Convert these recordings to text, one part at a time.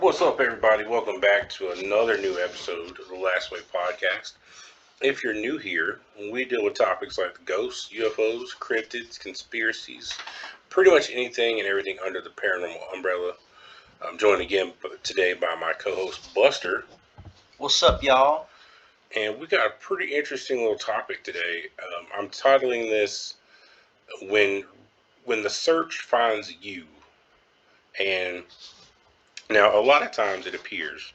What's up, everybody? Welcome back to another new episode of the Last Way podcast. If you're new here, we deal with topics like ghosts, UFOs, cryptids, conspiracies, pretty much anything and everything under the paranormal umbrella. I'm joined again today by my co-host Buster, What's up, y'all? and we got a pretty interesting little topic today. I'm titling this "When the Search Finds You," and now a lot of times it appears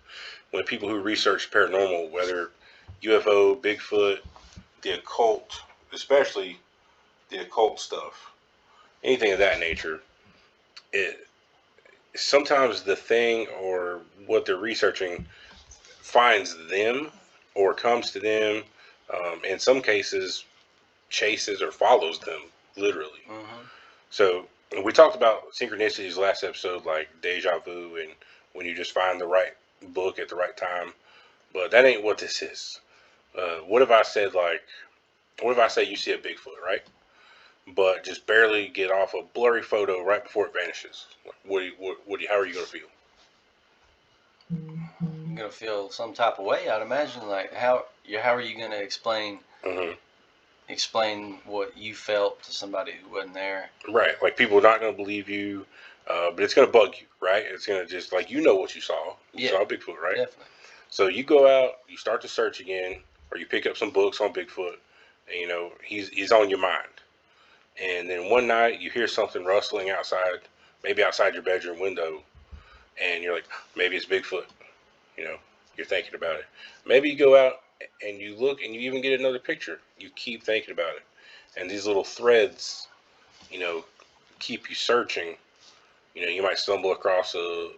when people who research paranormal, whether UFO, Bigfoot, the occult, especially the occult stuff, anything of that nature, it sometimes the thing or what they're researching finds them or comes to them. In some cases, chases or follows them literally. Mm-hmm. So we talked about synchronicities last episode, like deja vu, and when you just find the right book at the right time. But that ain't what this is. What if I said what if I say you see a Bigfoot, right? But just barely get off a blurry photo right before it vanishes. How are you gonna feel? You're gonna feel some type of way, I'd imagine. Like how are you gonna explain what you felt to somebody who wasn't there? Right, like people are not gonna believe you, but it's gonna bug you, right? It's gonna just like what you saw. You saw Bigfoot, right? Definitely. So you go out, you start to search again, or you pick up some books on Bigfoot, and he's on your mind. And then one night you hear something rustling outside, maybe outside your bedroom window, and you're like, maybe it's Bigfoot. You know, you're thinking about it. Maybe you go out and you look and you even get another picture. You keep thinking about it. And these little threads, keep you searching. You might stumble across an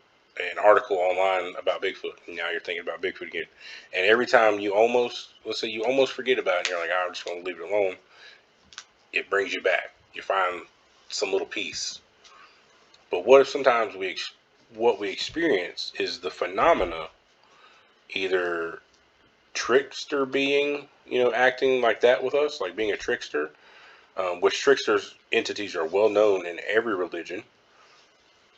article online about Bigfoot, and now you're thinking about Bigfoot again. And every time let's say you almost forget about it, and you're like, I'm just going to leave it alone, it brings you back. You find some little piece. But what if sometimes what we experience is the phenomena, either trickster being, acting like that with us, like being a trickster, which tricksters entities are well known in every religion,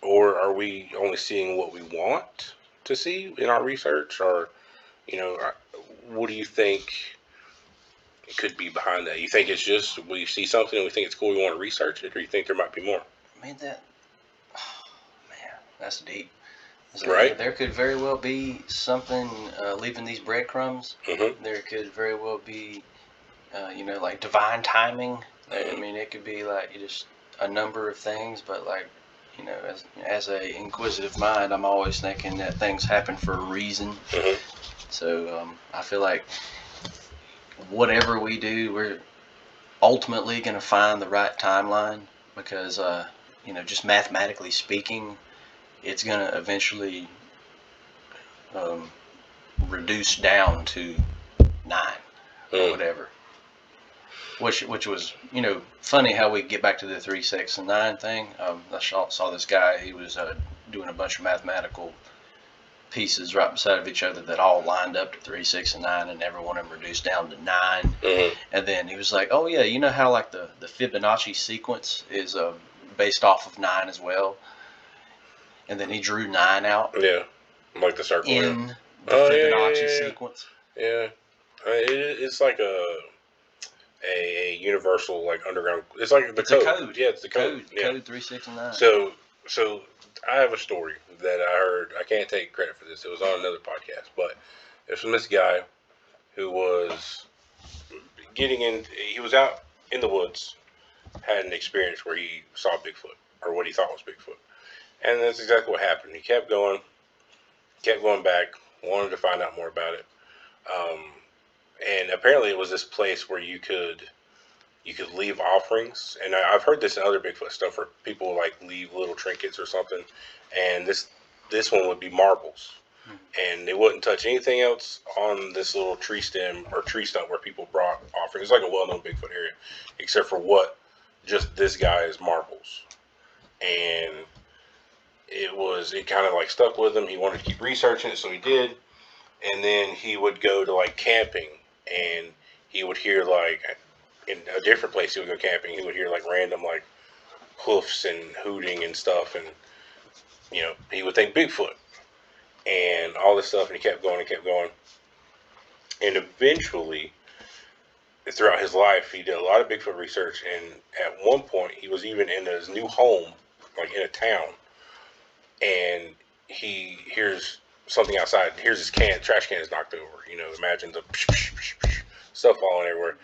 or are we only seeing what we want to see in our research, or, what do you think it could be behind that? You think it's just we see something and we think it's cool, we want to research it, or you think there might be more? I mean man, that's deep. So Right? there could very well be something leaving these breadcrumbs. Mm-hmm. There could very well be, like divine timing. Mm-hmm. I mean, it could be like just a number of things, but like, as a inquisitive mind, I'm always thinking that things happen for a reason. Mm-hmm. So I feel like whatever we do, we're ultimately going to find the right timeline because, just mathematically speaking, it's going to eventually reduce down to 9 or whatever. Which was, funny how we get back to the 3, 6, and 9 thing. I saw this guy, he was doing a bunch of mathematical pieces right beside of each other that all lined up to 3, 6, and 9, and every one of them reduced down to 9. Mm-hmm. And then he was like, oh yeah, you know how like the Fibonacci sequence is based off of 9 as well? And then he drew 9 out. Yeah, like the circle in the Fibonacci sequence. Yeah, it's like a universal, like, underground. It's like the code. Yeah, it's the code. Code 3, 6, and 9. So I have a story that I heard. I can't take credit for this. It was on another podcast, but it's from this guy who was getting in. He was out in the woods, had an experience where he saw Bigfoot, or what he thought was Bigfoot, and that's exactly what happened. He kept going back, wanted to find out more about it. And apparently it was this place where you could leave offerings, and I've heard this in other Bigfoot stuff where people like leave little trinkets or something, and this one would be marbles, and they wouldn't touch anything else on this little tree stem or tree stump where people brought offerings. It's like a well-known Bigfoot area, except for just this guy's marbles, and it kind of like stuck with him. He wanted to keep researching it, so he did, and then he would go to like camping, and he would hear like in a different place he would go camping, he would hear like random like hoofs and hooting and stuff, and he would think Bigfoot. and all this stuff, and he kept going and kept going. And eventually, throughout his life, he did a lot of Bigfoot research, and at one point, he was even in his new home, like in a town, and he hears something outside. Here's his trash can is knocked over. Imagine the stuff falling everywhere.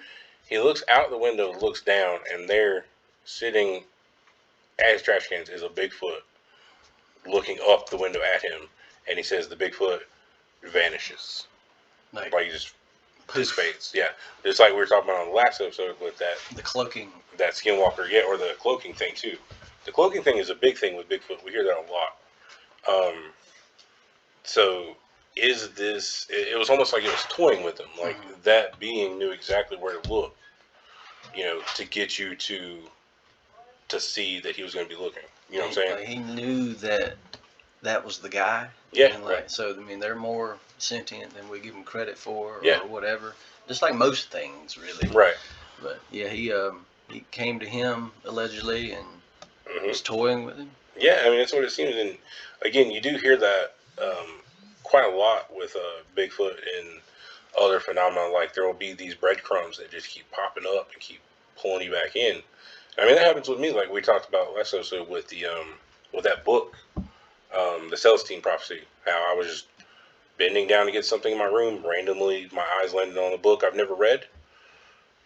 He looks out the window, looks down, and there, sitting at his trash cans, is a Bigfoot looking up the window at him, and he says the Bigfoot vanishes. Like he just dissipates. Yeah. Just like we were talking about on the last episode with the cloaking. That skinwalker, yeah, or the cloaking thing too. The cloaking thing is a big thing with Bigfoot. We hear that a lot. So is this, it was almost like it was toying with him. Like that being knew exactly where to look, to get you to see that he was going to be looking. You know what I'm saying? Like he knew that was the guy. Yeah. And right. So, I mean, they're more sentient than we give them credit for Yeah. or whatever. Just like most things, really. Right. But, yeah, he came to him, allegedly, and was toying with him. Yeah, I mean, that's what it seems. And, again, you do hear that quite a lot with Bigfoot and other phenomena. Like, there will be these breadcrumbs that just keep popping up and keep pulling you back in. I mean, that happens with me, like we talked about last episode with the with that book, the Celestine Prophecy. How I was just bending down to get something in my room, randomly my eyes landed on a book I've never read.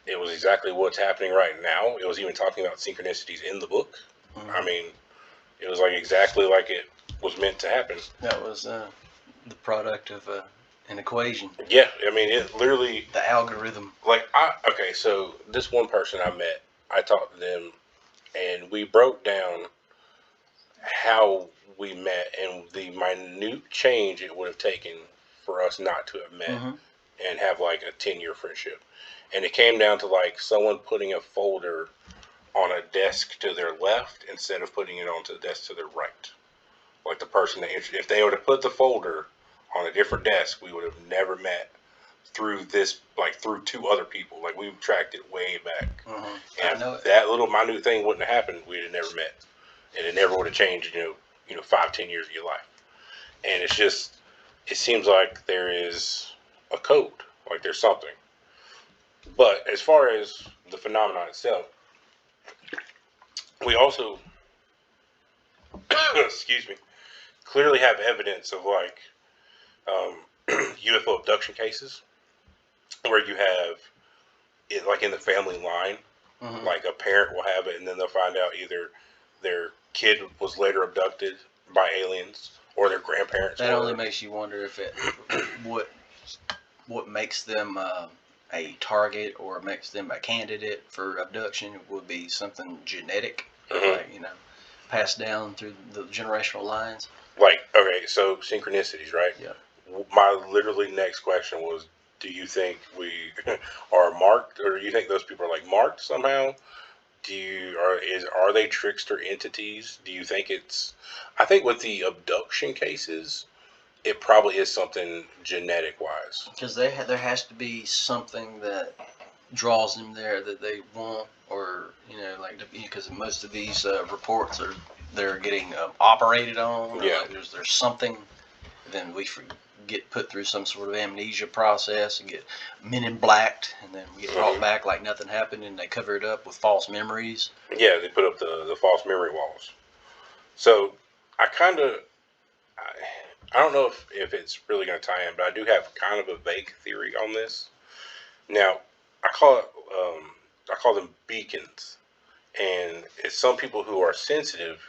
It was exactly what's happening right now. It was even talking about synchronicities in the book. I mean, it was like exactly like it was meant to happen. That was the product of an equation. Yeah, I mean, it literally. The algorithm. Like, okay, so this one person I met, I talked to them, and we broke down how we met and the minute change it would have taken for us not to have met and have like a 10-year friendship. And it came down to like someone putting a folder on a desk to their left instead of putting it onto the desk to their right. Like the person that, if they would have put the folder on a different desk, we would have never met through this, like through two other people. Like we've tracked it way back. And if that little minute thing wouldn't have happened, we'd have never met. And it never would have changed, 5-10 years of your life. And it's just, it seems like there is a code, like there's something. But as far as the phenomenon itself, we also, excuse me, clearly have evidence of like UFO abduction cases where you have it like in the family line, like a parent will have it and then they'll find out either their kid was later abducted by aliens or their grandparents. That only makes you wonder if what makes them a target or makes them a candidate for abduction would be something genetic, like, passed down through the generational lines. Like, okay, so synchronicities, right? Yeah. My literally next question was, do you think we are marked, or do you think those people are like marked somehow? Are they trickster entities? Do you think it's? I think with the abduction cases, it probably is something genetic wise. Because there has to be something that draws them there that they want, or because most of these reports they're getting operated on. Yeah. Like there's something. Then we get put through some sort of amnesia process and get men in blacked, and then we get brought back like nothing happened, and they cover it up with false memories. Yeah, they put up the false memory walls. So I don't know if it's really going to tie in, but I do have kind of a vague theory on this. Now, I call them beacons, and it's some people who are sensitive.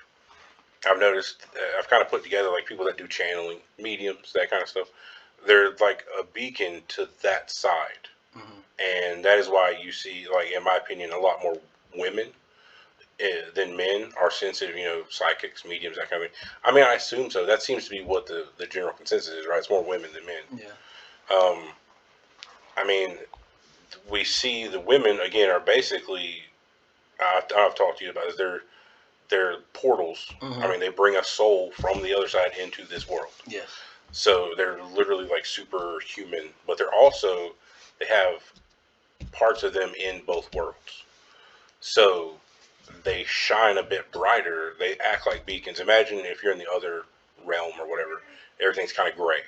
I've noticed, I've kind of put together like people that do channeling, mediums, that kind of stuff. They're like a beacon to that side. And that is why you see, like, in my opinion, a lot more women than men are sensitive, psychics, mediums, that kind of thing. I mean, I assume so. That seems to be what the general consensus is, right? It's more women than men. Yeah. I mean, we see the women, again, are basically, I've talked to you about this, they're portals. I mean, they bring a soul from the other side into this world. Yes. So they're literally like superhuman, but they have parts of them in both worlds. So they shine a bit brighter. They act like beacons. Imagine if you're in the other realm or whatever, everything's kind of gray.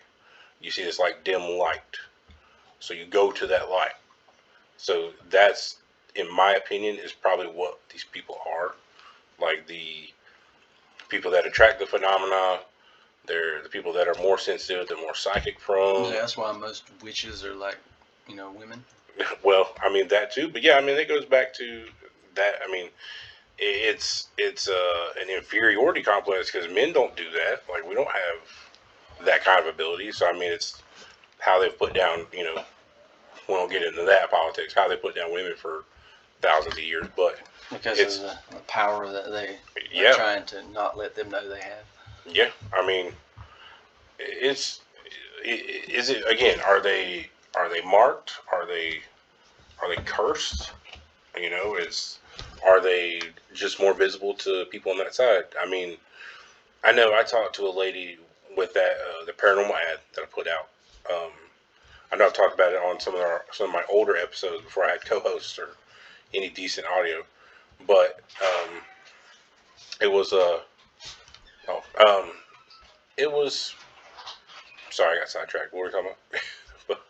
You see this like dim light, so you go to that light. So that's, in my opinion, is probably what these people are. Like the people that attract the phenomena, they're the people that are more sensitive, they're more psychic prone. Yeah, that's why most witches are like, women. Well, I mean that too, but yeah, I mean it goes back to that. I mean, it's an inferiority complex because men don't do that. Like we don't have that kind of ability. So I mean, it's how they've put down. We won't get into that politics. How they put down women for thousands of years, but Because it's of the power that they yeah, are trying to not let them know they have. yeah. I mean, it's is it again? Are they marked? Are they cursed? It's are they just more visible to people on that side? I mean, I know I talked to a lady with that the paranormal ad that I put out. Um, I know I've talked about it on some of my older episodes before I had co-hosts or any decent audio, but it was oh it was sorry I got sidetracked. What were we talking about?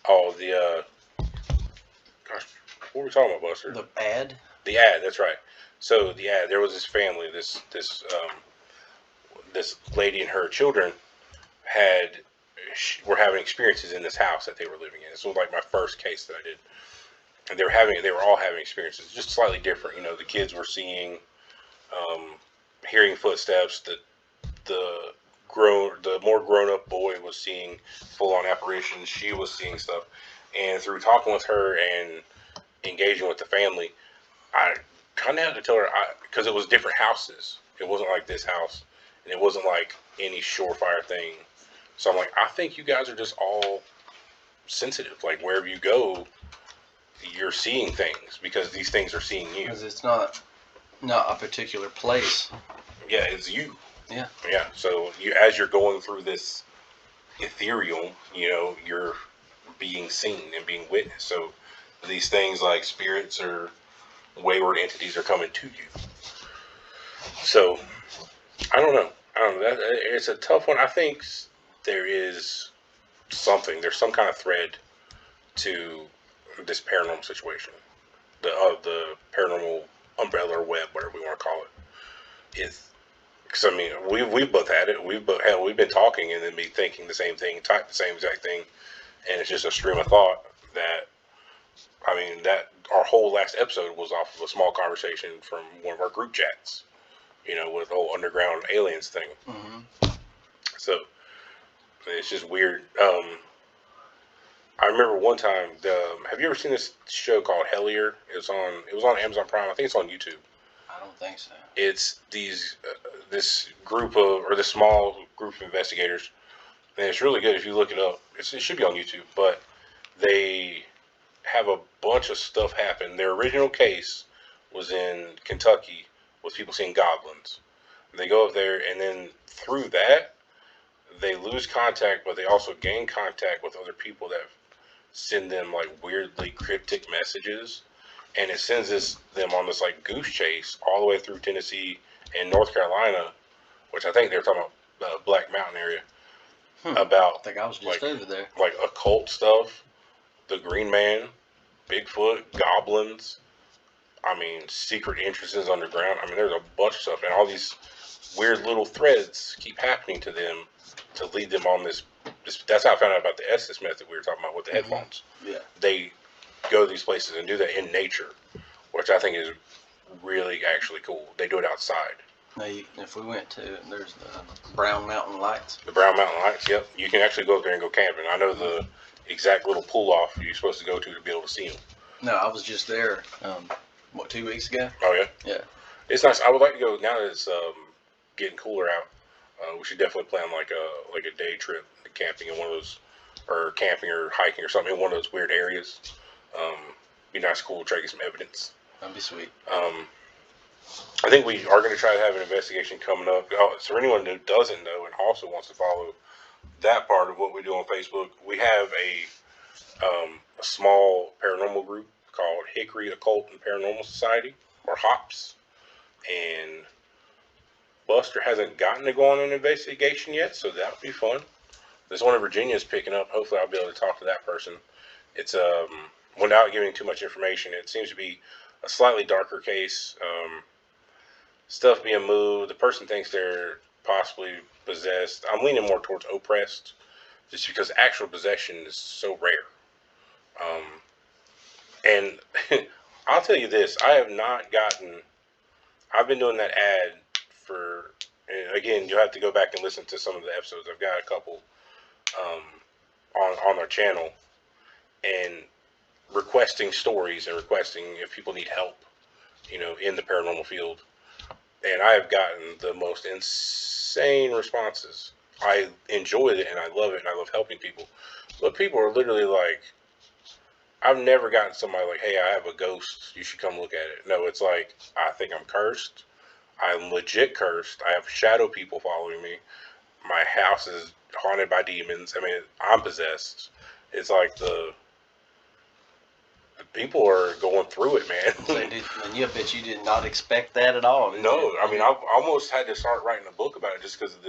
Oh the gosh, what were we talking about, Buster? The ad? The ad, that's right. So the ad, there was this family, this lady and her children had were having experiences in this house that they were living in. This was like my first case that I did, and they were all having experiences, just slightly different. The kids were seeing, um, hearing footsteps. The more grown up boy was seeing full on apparitions. She was seeing stuff, and through talking with her and engaging with the family, I kind of had to tell her because it was different houses. It wasn't like this house, and it wasn't like any surefire thing. So I'm like, I think you guys are just all sensitive. Like wherever you go, you're seeing things because these things are seeing you. Because it's not a particular place. Yeah, it's you. Yeah. Yeah. So as you're going through this ethereal, you're being seen and being witnessed. So these things like spirits or wayward entities are coming to you. So I don't know. It's a tough one. I think there is there's some kind of thread to this paranormal situation, the paranormal umbrella or web, whatever we want to call it. Is because I mean we've both had it. We've been talking and then be thinking the same thing, type the same exact thing, and it's just a stream of thought that I mean that our whole last episode was off of a small conversation from one of our group chats. With the whole underground aliens thing. Mm-hmm. So it's just weird. I remember one time. Have you ever seen this show called Hellier? It was on Amazon Prime. I think it's on YouTube. I don't think so. It's this group or this small group of investigators, and it's really good if you look it up. It should be on YouTube, but they have a bunch of stuff happen. Their original case was in Kentucky with people seeing goblins. They go up there, and then through that, they lose contact, but they also gain contact with other people that send them like weirdly cryptic messages, and it sends them on this like goose chase all the way through Tennessee and North Carolina, which I think they're talking about the Black Mountain area. About I think I was just over there. Like occult stuff, the Green Man, Bigfoot, goblins. I mean, secret entrances underground. I mean, there's a bunch of stuff, and all these weird little threads keep happening to them to lead them on this. That's how I found out about the Estes method we were talking about with the headphones. Yeah. They go to these places and do that in nature, which I think is really actually cool. They do it outside. Now, if we went to, there's the Brown Mountain Lights. The Brown Mountain Lights, yep. You can actually go up there and go camping. I know the exact little pull off you're supposed to go to be able to see them. No, I was just there. 2 weeks ago? Oh yeah. Yeah. It's nice. I would like to go now that it's getting cooler out. We should definitely plan like a day trip camping in one of those, or camping or hiking or something in one of those weird areas. Be nice, cool, try to get some evidence. That'd be sweet. I think we are going to try to have an investigation coming up. So for anyone who doesn't know and also wants to follow that part of what we do on Facebook, we have a small paranormal group called Hickory Occult and Paranormal Society, or HOPS. And Buster hasn't gotten to go on an investigation yet, so that would be fun. This one in Virginia is picking up. Hopefully, I'll be able to talk to that person. It's without giving too much information, it seems to be a slightly darker case. Stuff being moved. The person thinks they're possibly possessed. I'm leaning more towards oppressed, just because actual possession is so rare. Um, and I'll tell you this: I have not gotten. I've been doing that ad for. And again, you'll have to go back and listen to some of the episodes. I've got a couple um, on our channel, and requesting stories and requesting if people need help, in the paranormal field. And I have gotten the most insane responses. I enjoy it and I love it and I love helping people. But people are literally like, I've never gotten somebody like, hey, I have a ghost. You should come look at it. No, it's like, I think I'm cursed. I'm legit cursed. I have shadow people following me. My house is haunted by demons. I mean, I'm possessed. It's like the people are going through it, man. And you bet you did not expect that at all. No, I mean, I almost had to start writing a book about it just because of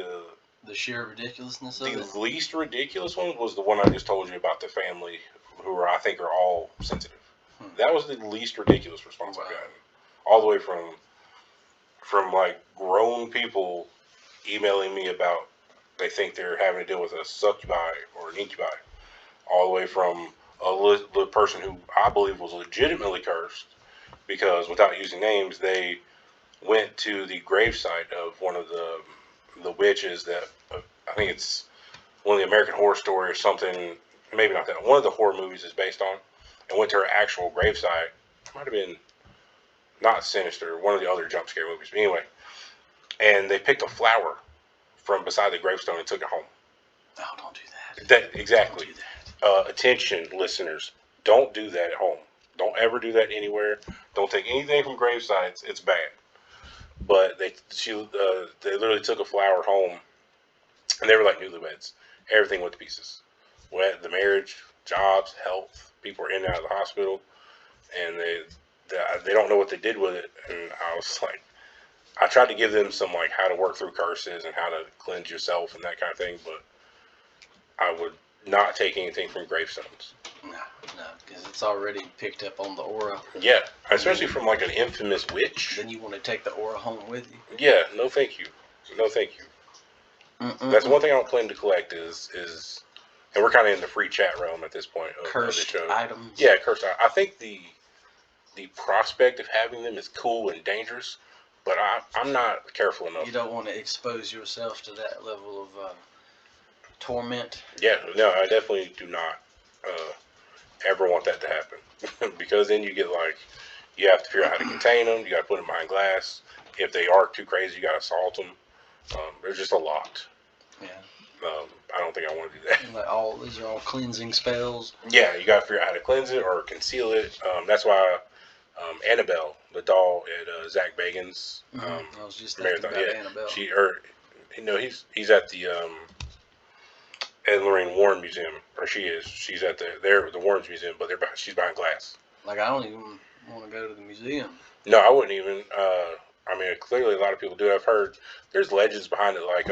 the sheer ridiculousness of it. The least ridiculous one was the one I just told you about, the family who I think are all sensitive. That was the least ridiculous response I've gotten. All the way from like grown people emailing me about they think they're having to deal with a succubi or an incubi, all the way from a person who I believe was legitimately cursed because, without using names, they went to the gravesite of one of the witches that I think it's one of the American Horror Story or something, maybe not that, one of the horror movies is based on, and went to her actual gravesite. It might have been not Sinister, one of the other jump scare movies, but anyway, and they picked a flower from beside the gravestone and took it home. Oh, don't do that. Exactly. Don't do that. Attention, listeners, don't do that at home. Don't ever do that anywhere. Don't take anything from grave sites. It's bad. But they literally took a flower home, and they were like newlyweds. Everything went to pieces. The marriage, jobs, health. People were in and out of the hospital, and they don't know what they did with it. And I was like, I tried to give them some like how to work through curses and how to cleanse yourself and that kind of thing, but I would not take anything from gravestones. No, because it's already picked up on the aura. Yeah, especially from like an infamous witch. Then you want to take the aura home with you. Yeah, no thank you. No thank you. That's one thing I don't claim to collect is and we're kind of in the free chat realm at this point of cursed the show. Items. Yeah, cursed items. I think the prospect of having them is cool and dangerous, but I'm not careful enough. You don't want to expose yourself to that level of torment. Yeah, no, I definitely do not ever want that to happen because then you get like, you have to figure out how to contain them. You got to put them behind glass. If they are too crazy, you got to assault them. There's just a lot. Yeah. I don't think I want to do that. Like these are all cleansing spells. Yeah, you got to figure out how to cleanse it or conceal it. That's why Annabelle, the doll at Zach Bagans, I was just thinking about Annabelle. He's at the Ed Lorraine Warren Museum, or she's at the Warren's Museum, but she's behind glass. Like, I don't even want to go to the museum. No, I wouldn't even. I mean, clearly a lot of people do. I've heard there's legends behind it, like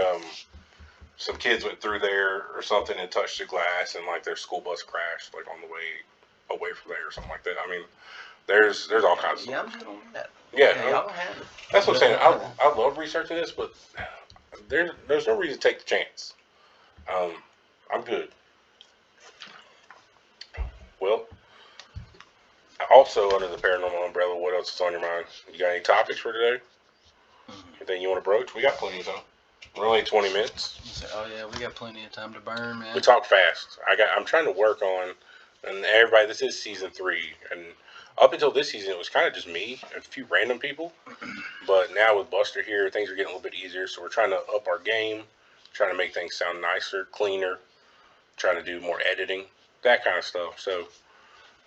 some kids went through there or something and touched the glass, and like their school bus crashed like on the way away from there or something like that. I mean, there's all kinds of stuff. I'm good on that. Yeah, y'all have it. That's what I'm saying. I love researching this, but there's no reason to take the chance. I'm good. Well, also under the paranormal umbrella, what else is on your mind? You got any topics for today? Anything you want to broach? We got plenty of time. We're only 20 minutes. Oh yeah, we got plenty of time to burn, man. We talk fast. I'm trying to work on, and everybody, this is season 3, and up until this season, it was kind of just me and a few random people. But now with Buster here, things are getting a little bit easier. So we're trying to up our game, trying to make things sound nicer, cleaner, trying to do more editing, that kind of stuff. So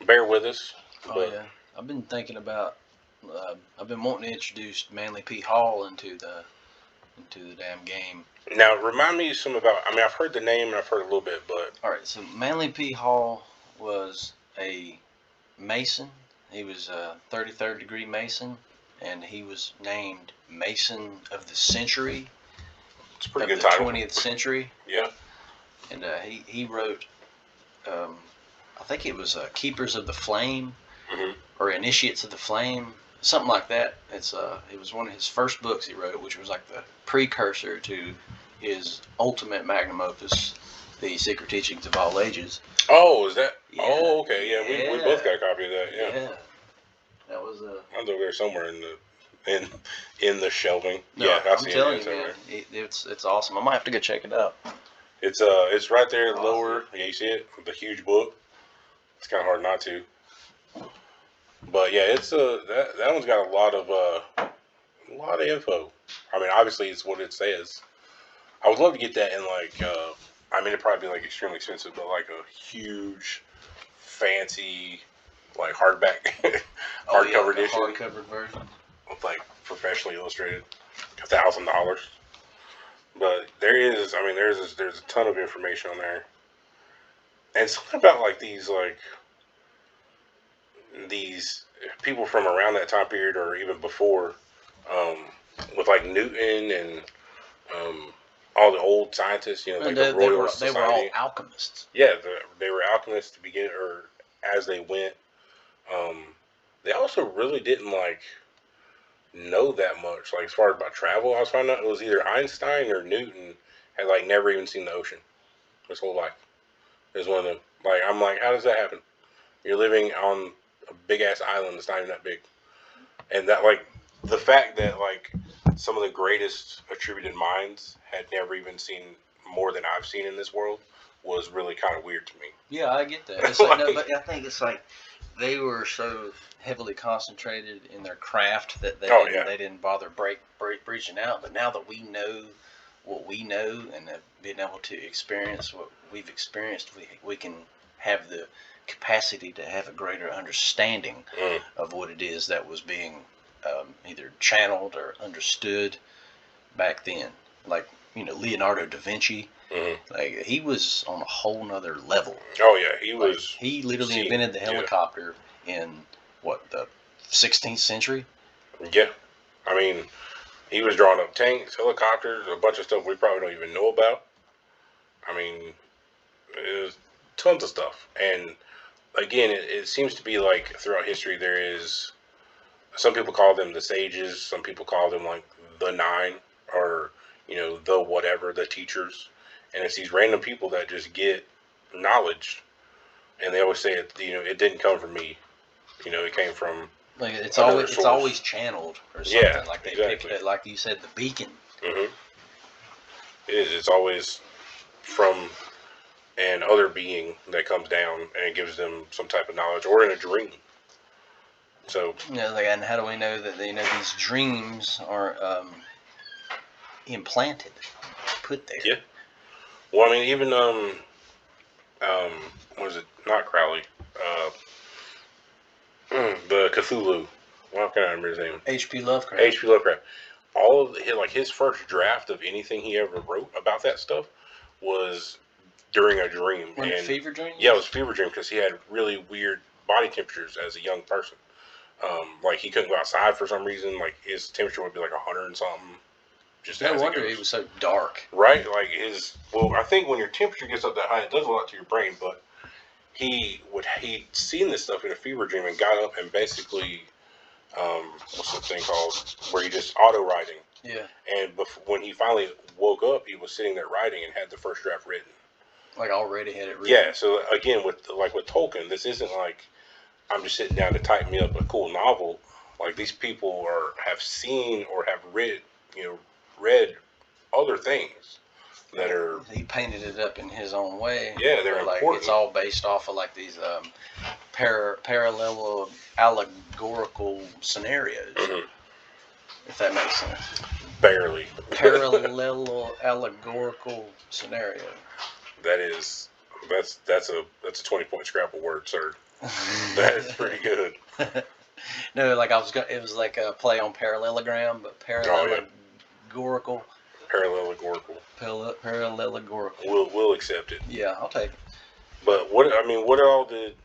bear with us. Oh yeah, I've been thinking about. I've been wanting to introduce Manly P. Hall into the damn game. Now remind me some about. I mean, I've heard the name and I've heard a little bit, but all right. So Manly P. Hall was a Mason. He was a 33rd degree Mason. and he was named Mason of the Century. It's a pretty of good the title. 20th century. Yeah. And he wrote, I think it was Keepers of the Flame, or Initiates of the Flame, something like that. It was one of his first books he wrote, which was like the precursor to his ultimate magnum opus, The Secret Teachings of All Ages. Oh, is that? Yeah. Oh, okay. Yeah, we both got a copy of that. Yeah. That was Mine's over there somewhere in the shelving. No, Yeah, I'm telling you, man, it's awesome. I might have to go check it out. It's right there Awesome. lower. Yeah, you see it? The huge book. It's kind of hard not to. But yeah, it's that one's got a lot of info. I mean, obviously it's what it says. I would love to get that in like I mean, it'd probably be like extremely expensive, but like a huge, fancy, like hardback, hardcover edition, hardcover version. with like professionally illustrated, $1,000. But there's a ton of information on there, and something about like these people from around that time period or even before, with like Newton and all the old scientists, like the Royal Society. They were all alchemists. Yeah, they were alchemists to begin, or as they went. They also really didn't like know that much, like as far as about travel. I was finding out it was either Einstein or Newton had like never even seen the ocean his whole life. It was one of them. Like I'm like, how does that happen? You're living on a big ass island that's not even that big, and that like the fact that like some of the greatest attributed minds had never even seen more than I've seen in this world was really kind of weird to me. Yeah, I get that. It's like, no, but I think it's like they were so heavily concentrated in their craft that they didn't bother breaching out. But now that we know what we know and have been able to experience what we've experienced, we can have the capacity to have a greater understanding of what it is that was being either channeled or understood back then. Like, Leonardo da Vinci, like he was on a whole nother level. Oh yeah, he was. He literally invented the helicopter in the 16th century. Yeah, I mean, he was drawing up tanks, helicopters, a bunch of stuff we probably don't even know about. I mean, it was tons of stuff. And again, it seems to be like throughout history there is. Some people call them the sages. Some people call them like the nine, or the whatever, the teachers. And it's these random people that just get knowledge, and they always say it didn't come from me. It came from like it's always channeled or something. Yeah, like they exactly. pick it, like you said, the beacon. It is. It's always from an other being that comes down and gives them some type of knowledge, or in a dream. So and how do we know that these dreams are implanted, put there? Yeah. Well, I mean, even what is it? Not Crowley. The Cthulhu. Why can't I remember his name? H.P. Lovecraft. H.P. Lovecraft. All of his first draft of anything he ever wrote about that stuff was during a dream. Fever dream? Yeah, it was fever dream because he had really weird body temperatures as a young person. Like he couldn't go outside for some reason. Like his temperature would be like 100 and something. Just no wonder he was so dark. Right? Like I think when your temperature gets up that high, it does a lot to your brain. But he'd seen this stuff in a fever dream and got up and basically, what's the thing called, where he just auto writing. Yeah. And when he finally woke up, he was sitting there writing and had the first draft written. Like already had it written. Yeah. So again, with Tolkien, this isn't like I'm just sitting down to type me up a cool novel. Like these people have seen or have read other things that are. He painted it up in his own way. Yeah, they're like important. It's all based off of like these parallel allegorical scenarios. If that makes sense. Barely. Parallel allegorical scenario. That's a 20-point Scrabble word, sir. That is pretty good. No, like it was like a play on parallelogram, but parallegorical. Parallegorical. We'll accept it. Yeah, I'll take it. But what all did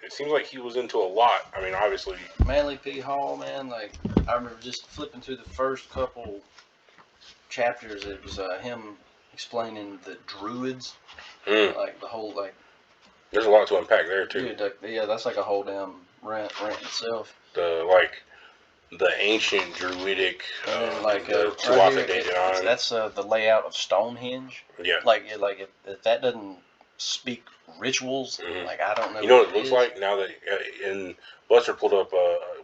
It seems like he was into a lot. I mean, obviously. Manly P. Hall, man. Like I remember just flipping through the first couple chapters. It was him explaining the druids, like the whole like. There's a lot to unpack there too. Dude, yeah, that's like a whole damn rant itself. The ancient druidic, like Tuatha De Danann. That's the layout of Stonehenge. Yeah. Like if that doesn't speak rituals, like I don't know. You know what it looks like now that in Buster pulled up.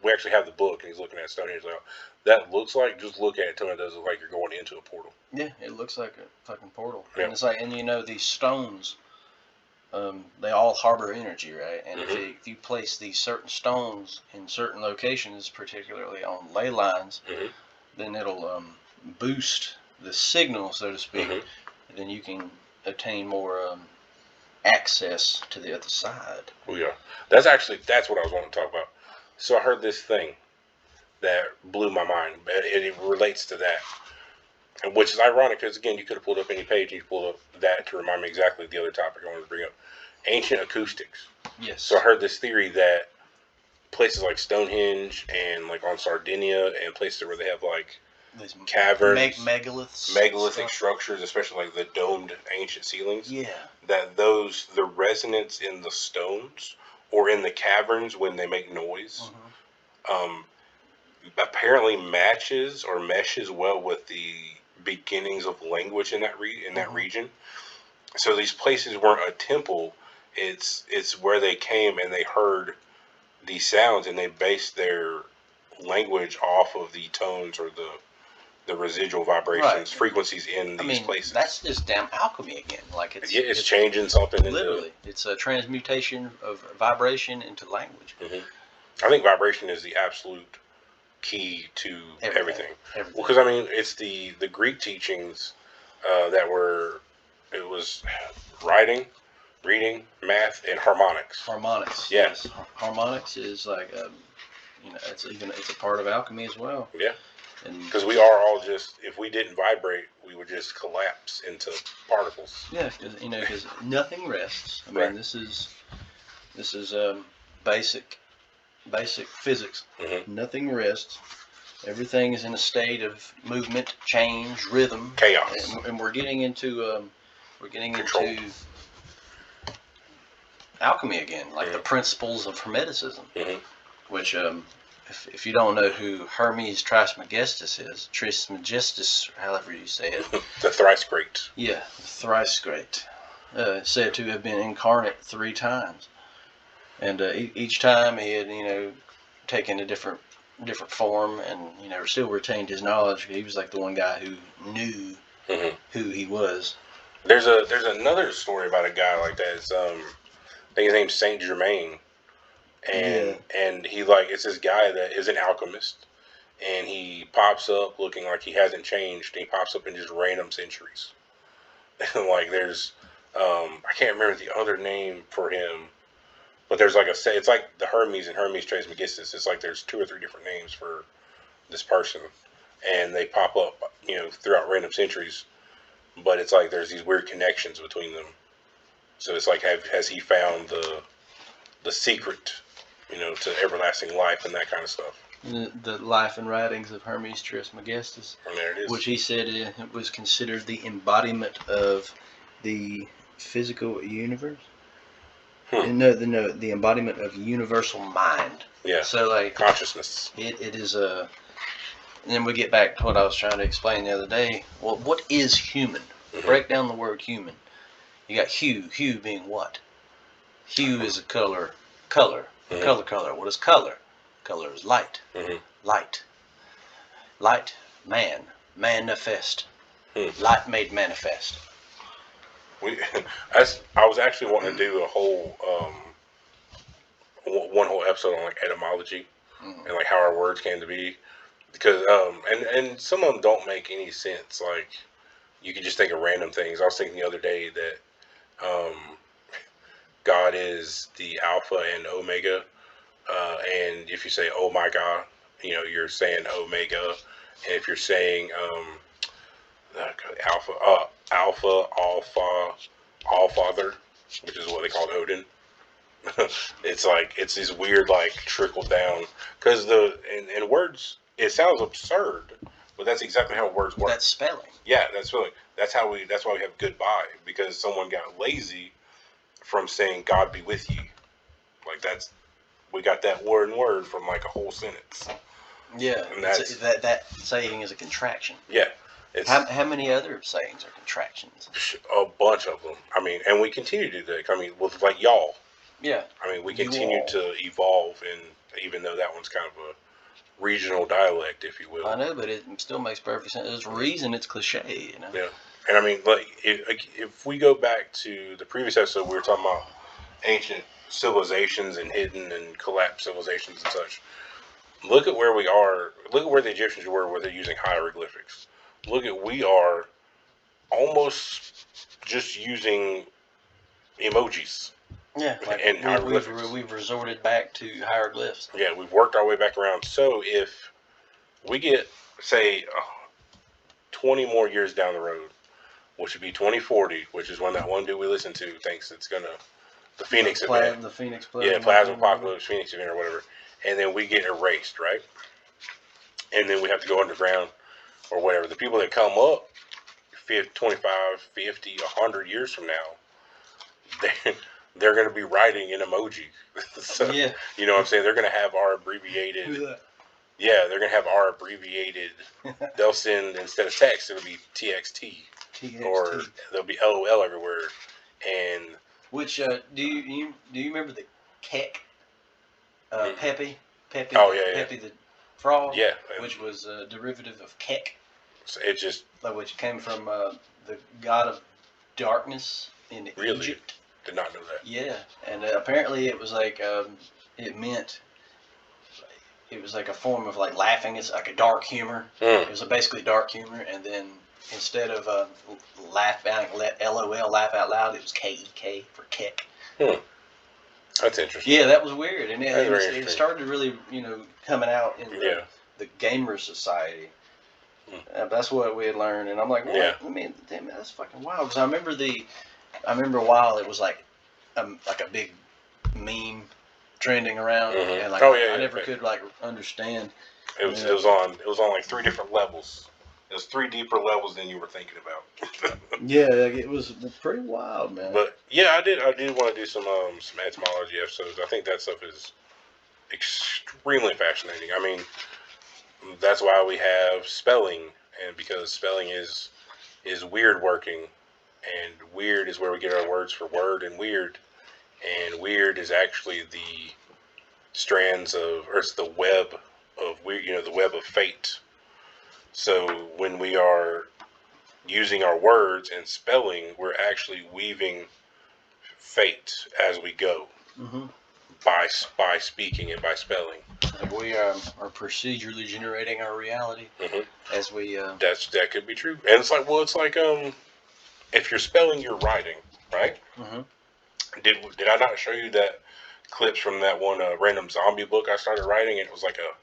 We actually have the book, and he's looking at Stonehenge now. That looks like, just look at it, tell me it doesn't look like you're going into a portal. Yeah, it looks like a fucking portal. Yeah. And it's like, and you know, these stones, they all harbor energy, right? And if you place these certain stones in certain locations, particularly on ley lines, then it'll boost the signal, so to speak. And then you can obtain more access to the other side. Oh yeah, that's what I was wanting to talk about. So I heard this thing that blew my mind. It relates to that, and which is ironic because again, you could have pulled up any page and you pulled up that to remind me exactly of the other topic I wanted to bring up: ancient acoustics. Yes. So I heard this theory that places like Stonehenge and like on Sardinia and places where they have like these caverns, megalithic structures, especially like the domed ancient ceilings. Yeah. That the resonance in the stones or in the caverns when they make noise, apparently matches or meshes well with the beginnings of language in that region. So these places weren't a temple; it's where they came and they heard these sounds and they based their language off of the tones or the residual vibrations, frequencies in these places. That's just damn alchemy again. Like it's changing something. Literally, it's a transmutation of vibration into language. I think vibration is the absolute key to everything. Because I mean, it's the Greek teachings that were, it was writing, reading, math, and harmonics. Harmonics. Yes. Harmonics is like it's a part of alchemy as well. Yeah. Because we are all just, if we didn't vibrate, we would just collapse into particles. Yeah, because nothing rests. I mean, this is basic physics. Nothing rests. Everything is in a state of movement, change, rhythm, chaos, and we're getting into alchemy again, like the principles of Hermeticism, which if you don't know who Hermes Trismegistus is, Trismegistus, however you say it, the thrice great. Yeah, thrice great, said to have been incarnate 3 times, and each time he had taken a different form, and still retained his knowledge. He was like the one guy who knew who he was. There's another story about a guy like that. It's, I think his name's Saint Germain. And he it's this guy that is an alchemist, and he pops up looking like he hasn't changed, and he pops up in just random centuries. Like there's I can't remember the other name for him, but there's it's like the Hermes and Hermes Trismegistus. It's like there's 2 or 3 different names for this person, and they pop up throughout random centuries, but it's like there's these weird connections between them. So it's like has he found the secret to everlasting life and that kind of stuff. The life and writings of Hermes Trismegistus, and there it is. Which he said it was considered the embodiment of the physical universe. No, the embodiment of universal mind. Yeah. So like consciousness. It is a. And then we get back to what I was trying to explain the other day. Well, what is human? Break down the word human. You got hue. Hue being what? Hue is a color. Color. What is color? Color is light. Light. Man. Manifest. Light made manifest. I was actually wanting to do a whole one whole episode on etymology and how our words came to be, because and some of them don't make any sense. Like you could just think of random things. I was thinking the other day that God is the Alpha and Omega, and if you say "Oh my God," you're saying Omega, and if you're saying Alpha, All Father, which is what they called Odin. It's like it's this weird like trickle down because in words it sounds absurd, but that's exactly how words work. That's spelling. Yeah, that's how we that's why we have goodbye because someone got lazy from saying God be with you. Like that's we got that word from like a whole sentence. Yeah, And that's that saying is a contraction. yeah. It's How many other sayings are contractions? a bunch of them. I mean, and we continue to do that. I mean, with like y'all. Yeah. I mean, we You continue all. to evolve, and even though that one's kind of a regional dialect, if you will. I know, but it still makes perfect sense. There's a reason it's cliche, you know. Yeah, and I mean, like if we go back to the previous episode, we were talking about ancient civilizations and hidden and collapsed civilizations and such. Look at where we are. Look at where the Egyptians were, where they're using hieroglyphics. Look at we are almost just using emojis. Yeah, like And hieroglyphics. we've resorted back to hieroglyphs. Yeah, we've worked our way back around. So if we get, say, 20 more years down the road, which would be 2040, which is when that one dude we listen to thinks it's going to, the Phoenix event. The Phoenix plasma. Yeah, plasma apocalypse, Phoenix event or whatever. And then we get erased, right? And then we have to go underground or whatever. The people that come up 25, 50, 100 years from now, they're going to be writing in emoji. So, Yeah. you know what I'm saying? They're going to have our abbreviated. Yeah, they're going to have our abbreviated. They'll send, instead of text, it'll be TXT. Or there'll be LOL everywhere. And. Which, do you remember the Keck? Pepe? Oh, yeah, Pepe the frog? Yeah. Which was a derivative of Keck. So it just. Which came from the god of darkness in Egypt. Did not know that. Yeah, and apparently it was like it meant it was like a form of like laughing. It's like a dark humor. It was basically dark humor, and then instead of laugh out, LOL, laugh out loud, it was KEK for Keck. That's interesting. Yeah, that was weird, and it started really coming out in the gamer society. That's what we had learned, and I'm like, what? Yeah. I mean, damn, that's fucking wild. Because I remember a while it was like a big meme trending around, and like I never could like understand. It was on like 3 different levels. It was 3 deeper levels than you were thinking about. Yeah, like, it was pretty wild, man. But yeah, I did want to do some etymology episodes. I think that stuff is extremely fascinating. I mean, that's why we have spelling, and because spelling is weird working, and weird is where we get our words for word and weird is actually the strands of, or it's the web of weird, the web of fate. So when we are using our words and spelling, we're actually weaving fate as we go. By speaking and by spelling. Like we are procedurally generating our reality as we. That could be true, and it's like if you're spelling, you're writing, right? Did I not show you that clips from that one random zombie book I started writing? And it was like a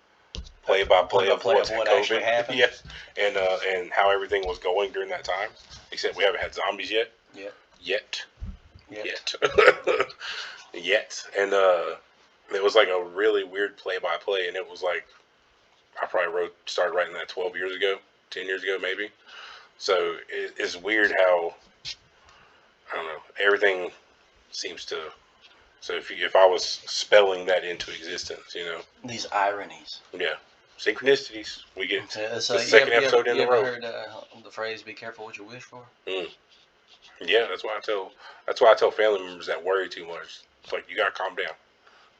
play-by-play of what actually happened. Yes, and how everything was going during that time. Except we haven't had zombies yet. Yet. And it was like a really weird play-by-play, and it was like I probably started writing that 12 years ago, 10 years ago maybe. So it's weird how, I don't know, everything seems to. So if I was spelling that into existence, these ironies. Yeah, synchronicities. We get the second episode in a row. You ever heard the phrase "Be careful what you wish for"? Yeah, that's why I tell family members that worry too much. It's like, you gotta calm down.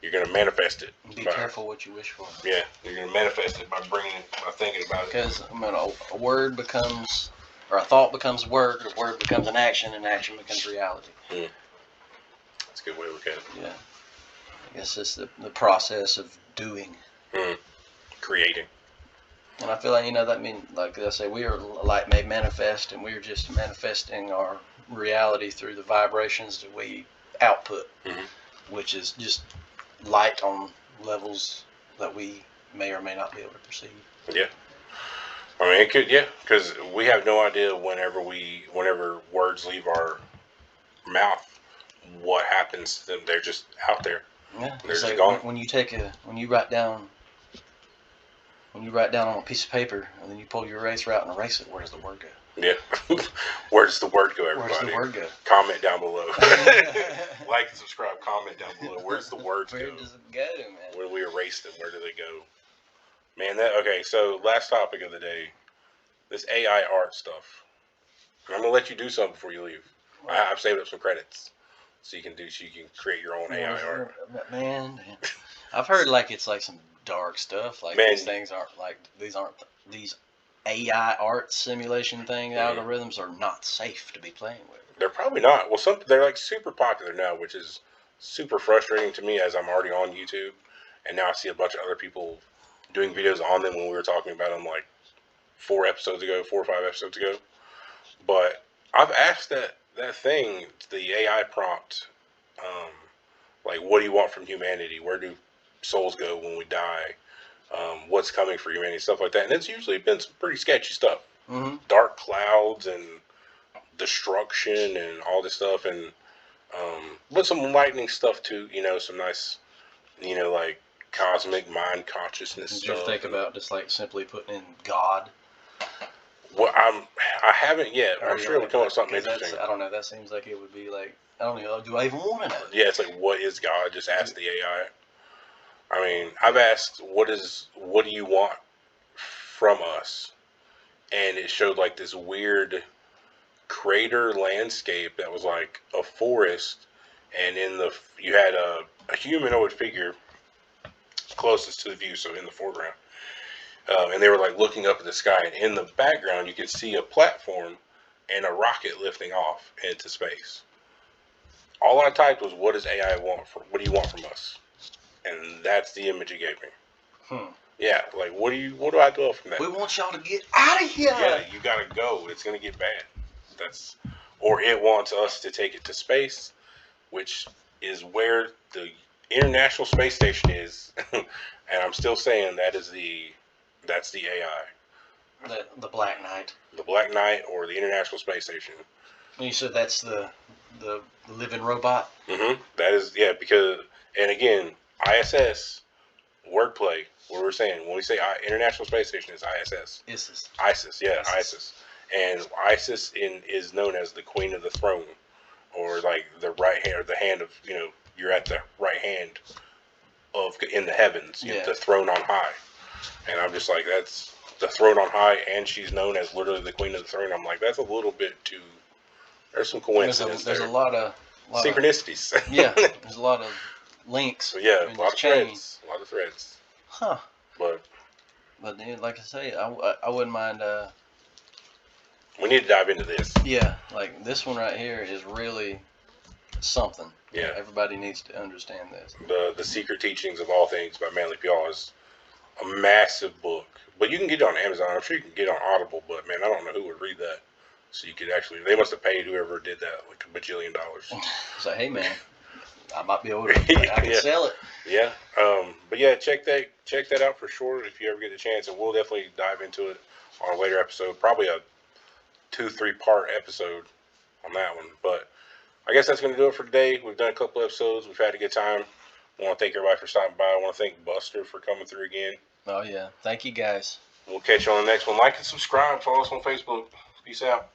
You're gonna manifest it. Be careful what you wish for. Yeah, you're gonna manifest it by thinking about it. Because a word becomes, or a thought becomes a word becomes an action, and action becomes reality. That's a good way to look at it. Yeah, I guess it's the process of doing. Creating. And I feel like, that means, like I say, we are light made manifest, and we are just manifesting our reality through the vibrations that we output, which is just light on levels that we may or may not be able to perceive. Yeah. I mean, it could, because we have no idea whenever words leave our mouth, what happens to them. They're just out there. Yeah, They're it's just like gone. when you write down on a piece of paper and then you pull your erase route and erase it. Where does the word go? Yeah. Where does the word go, everybody? Where does the word go? Comment down below. Like and subscribe. Comment down below. Where does the words Where go? does it go, man? When we erase them, where do they go? Man, okay, so last topic of the day. This AI art stuff. And I'm going to let you do something before you leave. I've saved up some credits. So you can create your own AI art. Man, I've heard like it's like some dark stuff. Like Man. These things aren't these AI art simulation algorithms are not safe to be playing with. They're probably not. Well, they're like super popular now, which is super frustrating to me as I'm already on YouTube, and now I see a bunch of other people doing videos on them when we were talking about them like 4 or 5 episodes ago. But I've asked that thing, the AI prompt, like, what do you want from humanity? Where do souls go when we die? What's coming for humanity? Stuff like that. And it's usually been some pretty sketchy stuff. Mm-hmm. Dark clouds and destruction and all this stuff. And but some enlightening stuff too. Some nice, like cosmic mind consciousness Did stuff. you think about just like simply putting in God? Well, I haven't yet. I'm sure it'll come up with something interesting. I don't know. That seems like it would be like, I don't know. Do I even want to know? Yeah, it's like, what is God? Just ask the AI. I mean, I've asked, what do you want from us? And it showed like this weird crater landscape that was like a forest, and you had a humanoid figure closest to the view, so in the foreground. And they were like looking up at the sky, and in the background you could see a platform and a rocket lifting off into space. All I typed was, "What does AI want? What do you want from us?" And that's the image it gave me. Yeah, like what do I do from that? We want y'all to get out of here. Yeah, you gotta go. It's gonna get bad. Or it wants us to take it to space, which is where the International Space Station is. And I'm still saying that's the AI. The Black Knight. The Black Knight or the International Space Station. And you said that's the living robot? Mm-hmm. That is, yeah, because, and again, ISS, wordplay, what we're saying, when we say International Space Station, is ISS. ISIS, yeah, ISIS. And ISIS is known as the Queen of the Throne, or like the right hand, or the hand of, you're at the right hand in the heavens, the throne on high. And I'm just like, that's the throne on high, and she's known as literally the Queen of the Throne. I'm like, that's a little bit too, there's some coincidence there's a lot of synchronicities. Yeah, there's a lot of links. So yeah, a lot of threads. Huh. But then, like I say, I wouldn't mind. We need to dive into this. Yeah, like this one right here is really something. Yeah. Everybody needs to understand this. The Secret Teachings of All Things by Manly P. is a massive book. But you can get it on Amazon. I'm sure you can get it on Audible, but man, I don't know who would read that. So you could actually, they must have paid whoever did that like $1 bajillion. So hey man, I might be able to, I can sell it. Yeah. But yeah, check that out for sure if you ever get the chance, and we'll definitely dive into it on a later episode. Probably a 2-3 part episode on that one. But I guess that's going to do it for today. We've done a couple episodes. We've had a good time. I want to thank everybody for stopping by. I want to thank Buster for coming through again. Oh yeah, thank you guys. We'll catch you on the next one. Like and subscribe. Follow us on Facebook. Peace out.